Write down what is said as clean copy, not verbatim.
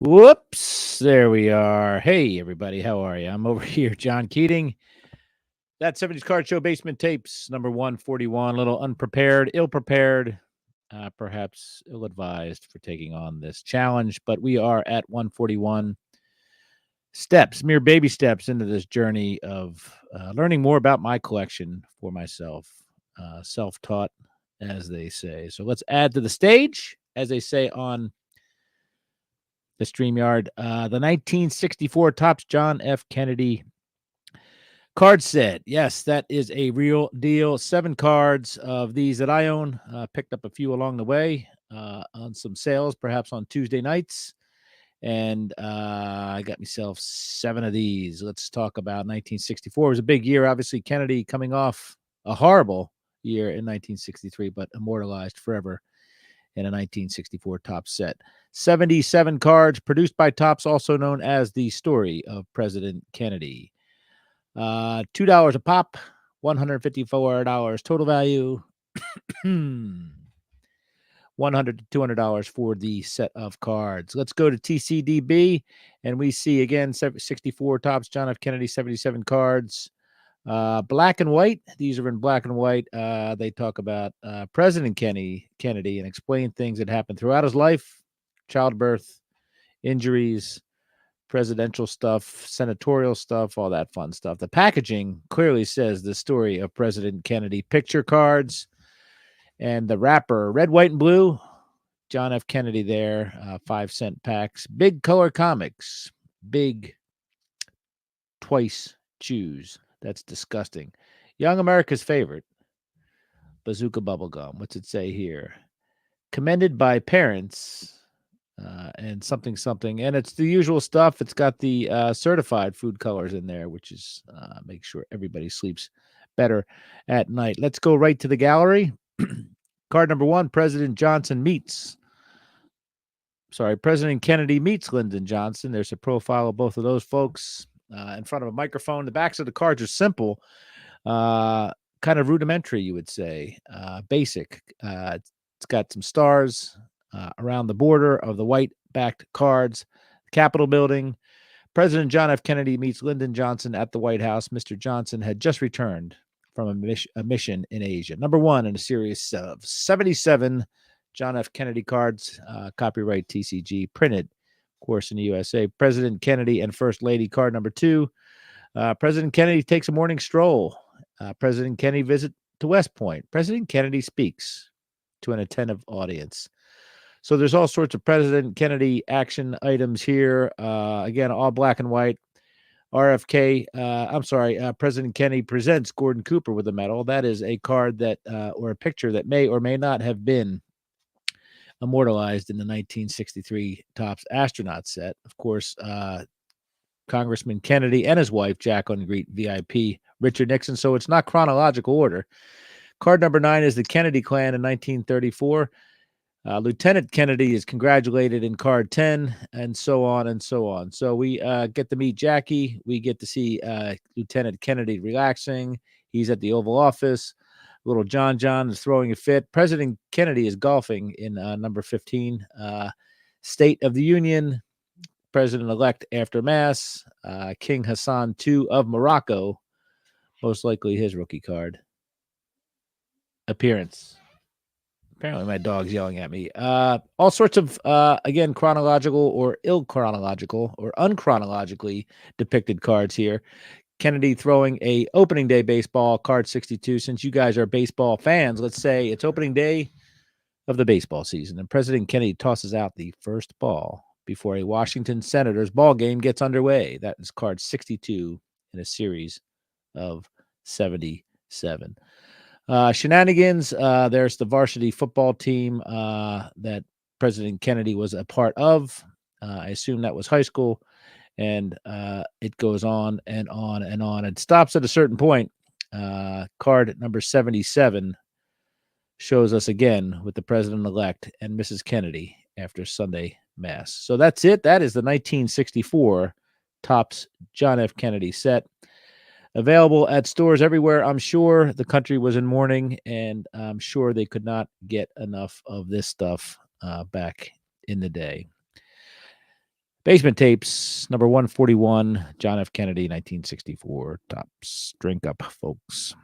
Whoops. There we are. Hey, everybody. How are you? I'm over here, John Keating. That 70s Card Show Basement Tapes, number 141. A little unprepared, ill prepared, perhaps ill advised for taking on this challenge. But we are at 141 steps, mere baby steps into this journey of learning more about my collection for myself. Self taught, as they say. So let's add to the stage, as they say on the StreamYard. The 1964 Topps John F. Kennedy card set. Yes, that is a real deal. 7 cards of these that I own. Picked up a few along the way on some sales, perhaps on Tuesday nights. And I got myself 7 of these. Let's talk about 1964. It was a big year. Obviously, Kennedy coming off a horrible year in 1963, but immortalized forever in a 1964 Topps set. 77 cards produced by Topps, also known as the story of President Kennedy. $2 a pop, $154 total value. $100 to $200 for the set of cards. Let's go to TCDB, and we see again 64 Topps John F. Kennedy, 77 cards. Black and white. These are in black and white. They talk about President Kennedy and explain things that happened throughout his life, childbirth, injuries, presidential stuff, senatorial stuff, all that fun stuff. The packaging clearly says the story of President Kennedy. Picture cards and the wrapper, red, white, and blue. John F. Kennedy there, 5-cent packs. Big color comics. Big twice chews. That's disgusting. Young America's favorite, Bazooka Bubblegum. What's it say here? Commended by parents and something, something. And it's the usual stuff. It's got the certified food colors in there, which is make sure everybody sleeps better at night. Let's go right to the gallery. Card number 1, President Kennedy meets Lyndon Johnson. There's a profile of both of those folks in front of a microphone. The backs of the cards are simple, kind of rudimentary, you would say, basic. It's got some stars around the border of the white-backed cards. Capitol building. President John F. Kennedy meets Lyndon Johnson at the White House. Mr. Johnson had just returned from a mission in Asia. Number 1 in a series of 77 John F. Kennedy cards, copyright TCG, printed, of course, in the USA. President Kennedy and First Lady card number 2. President Kennedy takes a morning stroll. President Kennedy visits to West Point. President Kennedy speaks to an attentive audience. So there's all sorts of President Kennedy action items here. Again, all black and white. President Kennedy presents Gordon Cooper with a medal. That is a card that, or a picture that may or may not have been immortalized in the 1963 Topps astronaut set. Of course, Congressman Kennedy and his wife, Jacqueline Greet, VIP, Richard Nixon. So it's not chronological order. Card number 9 is the Kennedy clan in 1934. Lieutenant Kennedy is congratulated in card 10, and so on and so on. So we get to meet Jackie. We get to see Lieutenant Kennedy relaxing. He's at the Oval Office. Little John is throwing a fit. President Kennedy is golfing in number 15. State of the Union, President-elect after Mass, King Hassan II of Morocco, most likely his rookie card. Appearance. Apparently my dog's yelling at me. All sorts of, again, chronological or ill-chronological or unchronologically depicted cards here. Kennedy throwing a opening day baseball, card 62. Since you guys are baseball fans, let's say it's opening day of the baseball season, and President Kennedy tosses out the first ball before a Washington Senators ball game gets underway. That is card 62 in a series of 77. Shenanigans. There's the varsity football team that President Kennedy was a part of. I assume that was high school. And it goes on and on and on. It stops at a certain point. Card number 77 shows us again with the president-elect and Mrs. Kennedy after Sunday Mass. So that's it. That is the 1964 Topps John F. Kennedy set. Available at stores everywhere. I'm sure the country was in mourning, and I'm sure they could not get enough of this stuff back in the day. Basement Tapes, number 141, John F. Kennedy, 1964. Tops. Drink up, folks.